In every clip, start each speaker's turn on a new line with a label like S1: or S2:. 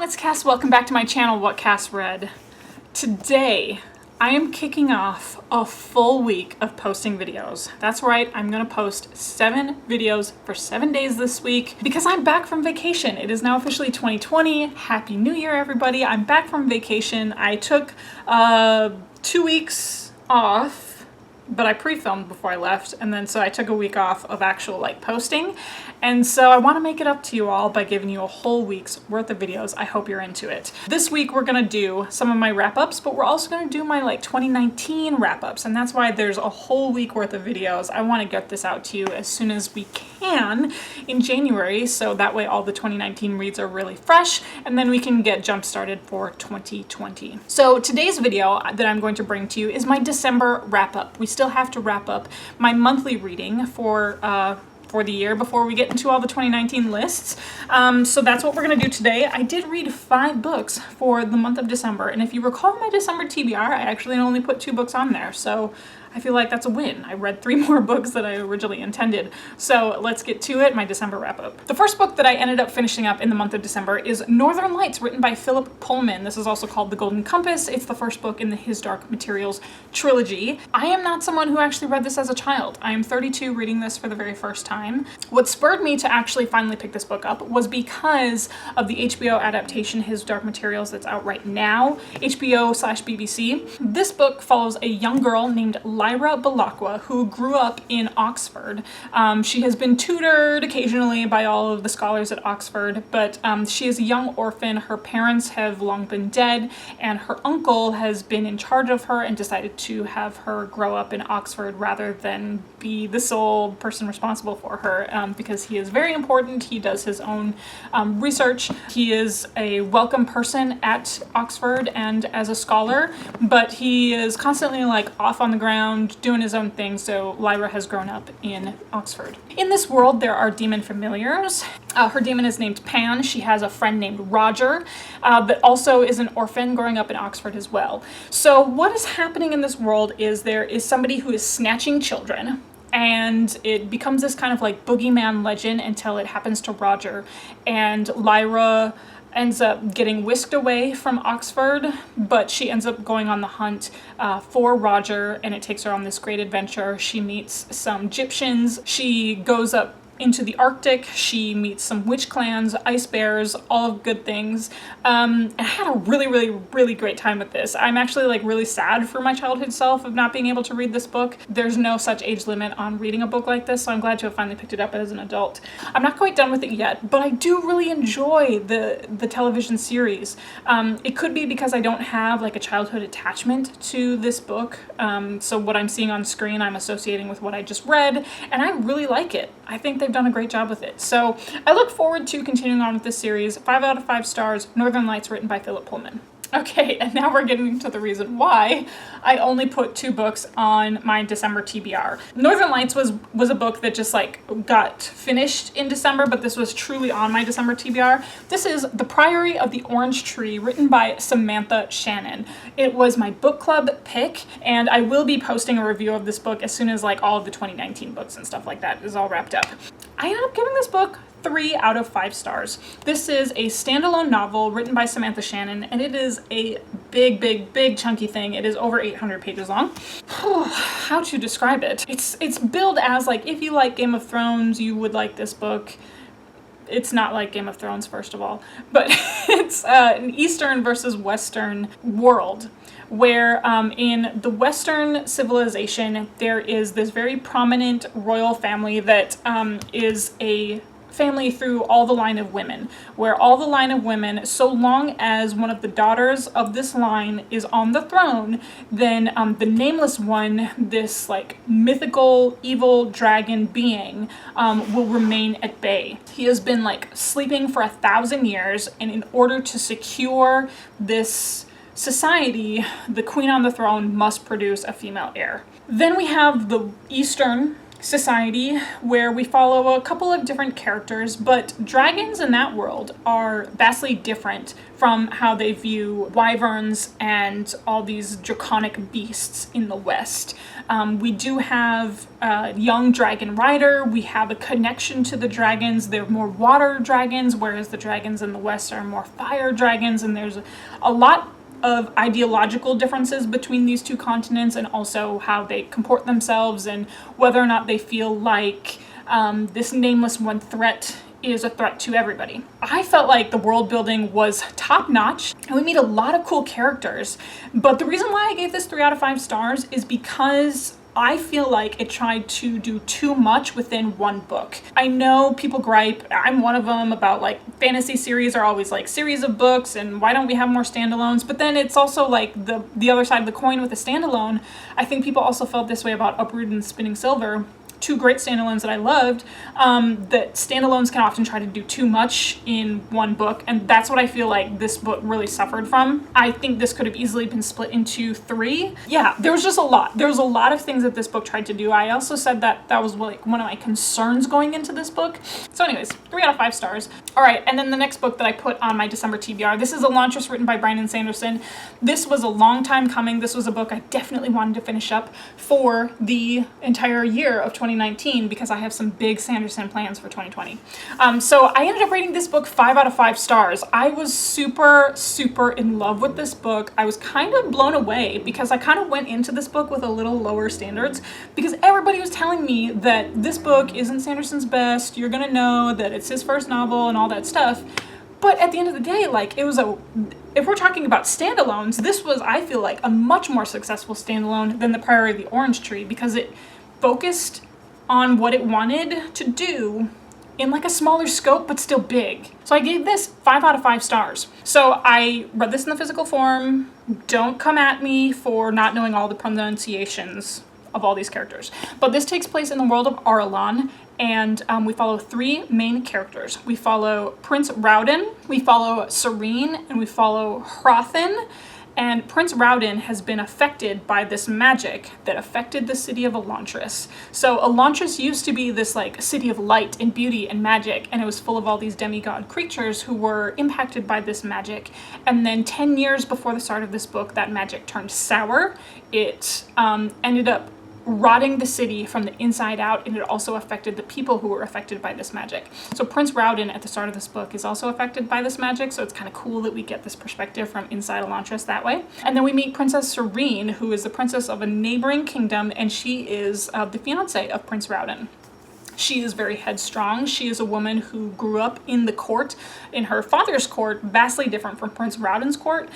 S1: it's Cass. Welcome back to my channel, What Cass Read. Today, I am kicking off a full week of posting videos. That's right, I'm gonna post 7 videos for 7 days this week because I'm back from vacation. It is now officially 2020. Happy New Year, everybody. I'm back from vacation. I took 2 weeks off, but I pre-filmed before I left, and then so I took a week off of actual posting, and so I want to make it up to you all by giving you a whole week's worth of videos. I hope you're into it. This week we're gonna do some of my wrap-ups, but we're also gonna do my 2019 wrap-ups, and that's why there's a whole week worth of videos. I want to get this out to you as soon as we can in January, so that way all the 2019 reads are really fresh, and then we can get jump started for 2020. So today's video that I'm going to bring to you is my December wrap-up. We still have to wrap up my monthly reading for the year before we get into all the 2019 lists. So that's what we're gonna do today. I did read 5 books for the month of December, and if you recall my December TBR, I actually only put 2 books on there, so I feel like that's a win. I read 3 more books than I originally intended. So let's get to it, my December wrap-up. The first book that I ended up finishing up in the month of December is Northern Lights, written by Philip Pullman. This is also called The Golden Compass. It's the first book in the His Dark Materials trilogy. I am not someone who actually read this as a child. I am 32 reading this for the very first time. What spurred me to actually finally pick this book up was because of the HBO adaptation His Dark Materials that's out right now, HBO/BBC. This book follows a young girl named Lyra Balakwa, who grew up in Oxford. She has been tutored occasionally by all of the scholars at Oxford, but she is a young orphan. Her parents have long been dead, and her uncle has been in charge of her and decided to have her grow up in Oxford rather than be the sole person responsible for her, because he is very important. He does his own research. He is a welcome person at Oxford and as a scholar, but he is constantly off on the ground doing his own thing, so Lyra has grown up in Oxford. In this world, there are demon familiars. Her demon is named Pan. She has a friend named Roger, that also is an orphan growing up in Oxford as well. So what is happening in this world is there is somebody who is snatching children, and it becomes this kind of boogeyman legend until it happens to Roger, and Lyra ends up getting whisked away from Oxford, but she ends up going on the hunt for Roger, and it takes her on this great adventure. She meets some Egyptians. She goes up into the Arctic. She meets some witch clans, ice bears, all of good things. And I had a really great time with this. I'm actually really sad for my childhood self of not being able to read this book. There's no such age limit on reading a book like this, so I'm glad to have finally picked it up as an adult. I'm not quite done with it yet, but I do really enjoy the television series. It could be because I don't have a childhood attachment to this book, so what I'm seeing on screen I'm associating with what I just read, and I really like it. I think they've done a great job with it. So I look forward to continuing on with this series. 5 out of 5 stars, Northern Lights, written by Philip Pullman. Okay, and now we're getting into the reason why I only put 2 books on my December TBR. Northern Lights was a book that just got finished in December, but this was truly on my December TBR. This is The Priory of the Orange Tree, written by Samantha Shannon. It was my book club pick, and I will be posting a review of this book as soon as all of the 2019 books and stuff like that is all wrapped up. I ended up giving this book 3 out of 5 stars. This is a standalone novel written by Samantha Shannon, and it is a big chunky thing. It is over 800 pages long. How to describe it? It's billed as if you like Game of Thrones, you would like this book. It's not like Game of Thrones, first of all, but it's an Eastern versus Western world where in the Western civilization there is this very prominent royal family that is a family through all the line of women, where all the line of women, so long as one of the daughters of this line is on the throne, then the nameless one, this mythical evil dragon being, will remain at bay. He has been sleeping for 1,000 years, and in order to secure this society, the queen on the throne must produce a female heir. Then we have the Eastern society where we follow a couple of different characters, but dragons in that world are vastly different from how they view wyverns and all these draconic beasts in the West. We do have a young dragon rider. We have a connection to the dragons. They're more water dragons, whereas the dragons in the West are more fire dragons, and there's a lot of ideological differences between these two continents, and also how they comport themselves and whether or not they feel like this nameless one threat is a threat to everybody. I felt like the world building was top notch and we meet a lot of cool characters, but the reason why I gave this 3 out of 5 stars is because I feel like it tried to do too much within one book. I know people gripe, I'm one of them, about like fantasy series are always like series of books and why don't we have more standalones? But then it's also like the other side of the coin with a standalone. I think people also felt this way about Uprooted and Spinning Silver, 2 great standalones that I loved, that standalones can often try to do too much in one book, and that's what I feel like this book really suffered from. I think this could have easily been split into 3. Yeah, there was just a lot. There was a lot of things that this book tried to do. I also said that that was like one of my concerns going into this book. So anyways, 3 out of 5 stars. All right, and then the next book that I put on my December TBR, this is Elantris, written by Brandon Sanderson. This was a long time coming. This was a book I definitely wanted to finish up for the entire year of 2019 because I have some big Sanderson plans for 2020. So I ended up rating this book 5 out of 5 stars. I was super in love with this book. I was kind of blown away because I kind of went into this book with a little lower standards because everybody was telling me that this book isn't Sanderson's best. You're gonna know that it's his first novel and all that stuff. But at the end of the day, like, if we're talking about standalones, this was, I feel like, a much more successful standalone than the Priory of the Orange Tree because it focused on what it wanted to do in like a smaller scope, but still big. So I gave this 5 out of 5 stars. So I read this in the physical form. Don't come at me for not knowing all the pronunciations of all these characters. But this takes place in the world of Arlan, and we follow 3 main characters. We follow Prince Rowden, we follow Serene, and we follow Hrothin. And Prince Rowden has been affected by this magic that affected the city of Elantris. So Elantris used to be this like city of light and beauty and magic, and it was full of all these demigod creatures who were impacted by this magic. And then 10 years before the start of this book, that magic turned sour. It ended up rotting the city from the inside out, and it also affected the people who were affected by this magic. So Prince Rowden at the start of this book is also affected by this magic, so it's kind of cool that we get this perspective from inside Elantris that way. And then we meet Princess Serene, who is the princess of a neighboring kingdom, and she is the fiance of Prince Rowden. She is very headstrong. She is a woman who grew up in the court, in her father's court, vastly different from Prince Rowden's court.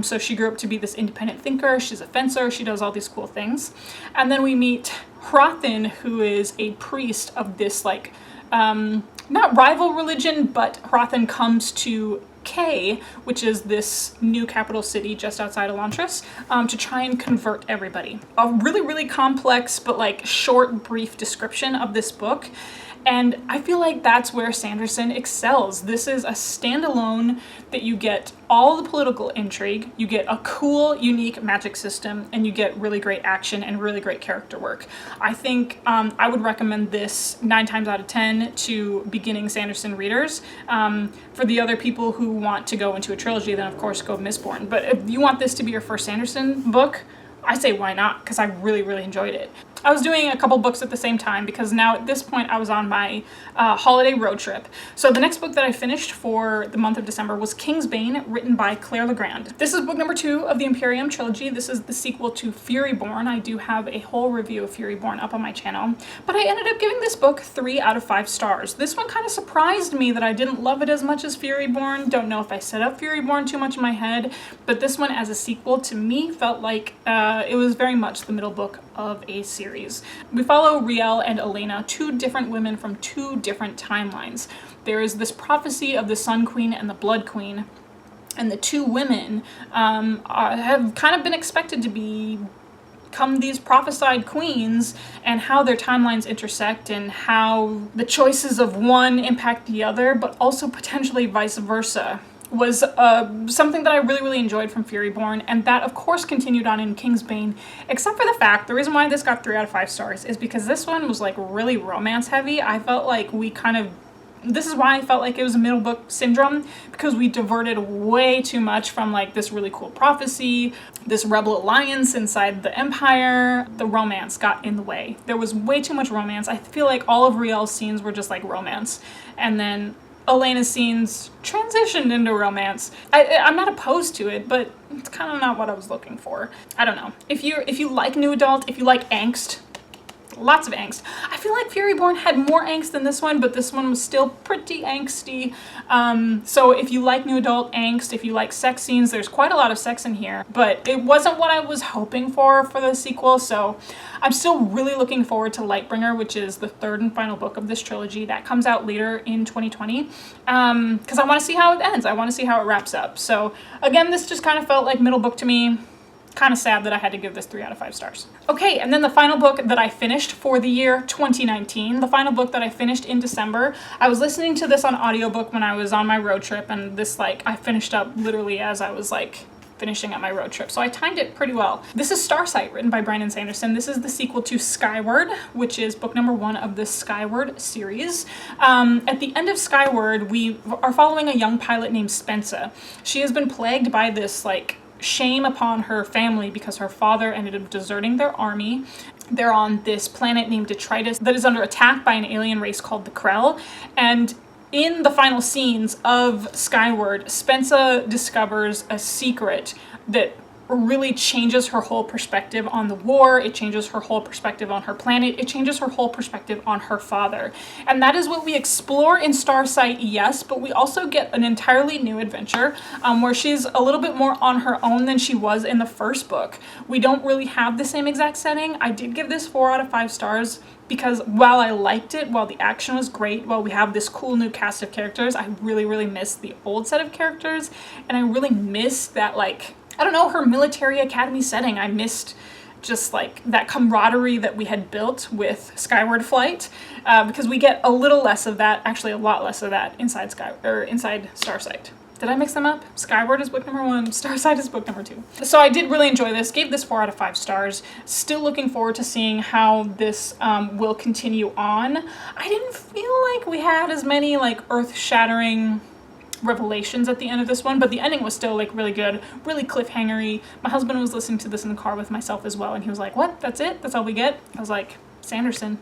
S1: So she grew up to be this independent thinker. She's a fencer. She does all these cool things. And then we meet Hrothin, who is a priest of this like, not rival religion, but Hrothin comes to K, which is this new capital city just outside Elantris, to try and convert everybody. A really complex but like short, brief description of this book. And I feel like that's where Sanderson excels. This is a standalone that you get all the political intrigue, you get a cool, unique magic system, and you get really great action and really great character work. I think I would recommend this 9 times out of 10 to beginning Sanderson readers. For the other people who want to go into a trilogy, then of course go Mistborn. But if you want this to be your first Sanderson book, I say why not, because I really enjoyed it. I was doing a couple books at the same time because now at this point I was on my holiday road trip. So the next book that I finished for the month of December was King's Bane, written by Claire Legrand. This is book number 2 of the Imperium trilogy. This is the sequel to Furyborn. I do have a whole review of Furyborn up on my channel, but I ended up giving this book 3 out of 5 stars. This one kind of surprised me that I didn't love it as much as Furyborn. Don't know if I set up Furyborn too much in my head, but this one as a sequel to me felt like it was very much the middle book of a series. We follow Riel and Elena, 2 different women from 2 different timelines. There is this prophecy of the Sun Queen and the Blood Queen, and the 2 women have kind of been expected to become these prophesied queens, and how their timelines intersect and how the choices of one impact the other, but also potentially vice versa, was something that I really, really enjoyed from Furyborn, and that of course continued on in Bane, except for the fact, the reason why this got 3 out of 5 stars is because this one was like really romance heavy. I felt like this is why I felt like it was a middle book syndrome, because we diverted way too much from like this really cool prophecy, this rebel alliance inside the Empire. The romance got in the way. There was way too much romance. I feel like all of Riel's scenes were just like romance, and then Elena's scenes transitioned into romance. I'm not opposed to it, but it's kind of not what I was looking for. I don't know. If you like new adult, if you like angst, lots of angst. I feel like Furyborn had more angst than this one, but this one was still pretty angsty. So if you like new adult angst, if you like sex scenes, there's quite a lot of sex in here, but it wasn't what I was hoping for the sequel. So I'm still really looking forward to Lightbringer, which is the 3rd and final book of this trilogy that comes out later in 2020, because I want to see how it ends. I want to see how it wraps up. So again, this just kind of felt like middle book to me. Kind of sad that I had to give this 3 out of 5 stars. Okay, and then the final book that I finished for the year 2019, the final book that I finished in December. I was listening to this on audiobook when I was on my road trip, and this I finished up literally as I was finishing up my road trip, so I timed it pretty well. This is Starsight, written by Brandon Sanderson. This is the sequel to Skyward, which is book number 1 of the Skyward series. At the end of Skyward, we are following a young pilot named Spensa. She has been plagued by this shame upon her family because her father ended up deserting their army. They're on this planet named Detritus that is under attack by an alien race called the Krell, and in the final scenes of Skyward, Spensa discovers a secret that really changes her whole perspective on the war. It changes her whole perspective on her planet. It changes her whole perspective on her father. And that is what we explore in Starsight, yes, but we also get an entirely new adventure where she's a little bit more on her own than she was in the first book. We don't really have the same exact setting. I did give this 4 out of 5 stars because while I liked it, while the action was great, while we have this cool new cast of characters, I really, really missed the old set of characters, and I really missed that I don't know, her military academy setting. I missed just that camaraderie that we had built with Skyward Flight, because we get a little less of that, actually a lot less of that inside Starsight. Did I mix them up? Skyward is book number 1, Starsight is book number 2. So I did really enjoy this, gave this 4 out of 5 stars. Still looking forward to seeing how this will continue on. I didn't feel like we had as many earth-shattering revelations at the end of this one, but the ending was still really good, really cliffhangery. My husband was listening to this in the car with myself as well, and he was like, "What? That's it? That's all we get?" I was like, Sanderson.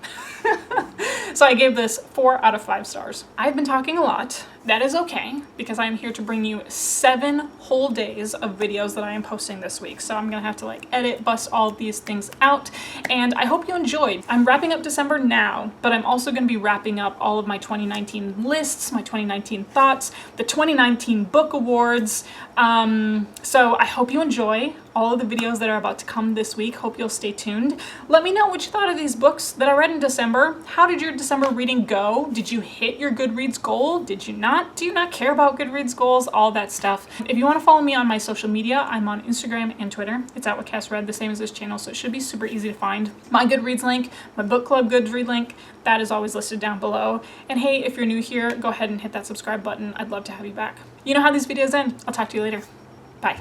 S1: So I gave this 4 out of 5 stars. I've been talking a lot. That is okay, because I'm here to bring you 7 whole days of videos that I am posting this week. So I'm gonna have to edit, bust all of these things out, and I hope you enjoyed. I'm wrapping up December now, but I'm also gonna be wrapping up all of my 2019 lists, my 2019 thoughts, the 2019 book awards. So I hope you enjoy all of the videos that are about to come this week. Hope you'll stay tuned. Let me know what you thought of these books that I read in December. How did your December reading go? Did you hit your Goodreads goal? Did you not? Do you not care about Goodreads goals? All that stuff. If you want to follow me on my social media, I'm on Instagram and Twitter. It's at whatcassread, the same as this channel, so it should be super easy to find. My Goodreads link, my book club Goodreads link, that is always listed down below. And hey, if you're new here, go ahead and hit that subscribe button. I'd love to have you back. You know how these videos end. I'll talk to you later. Bye.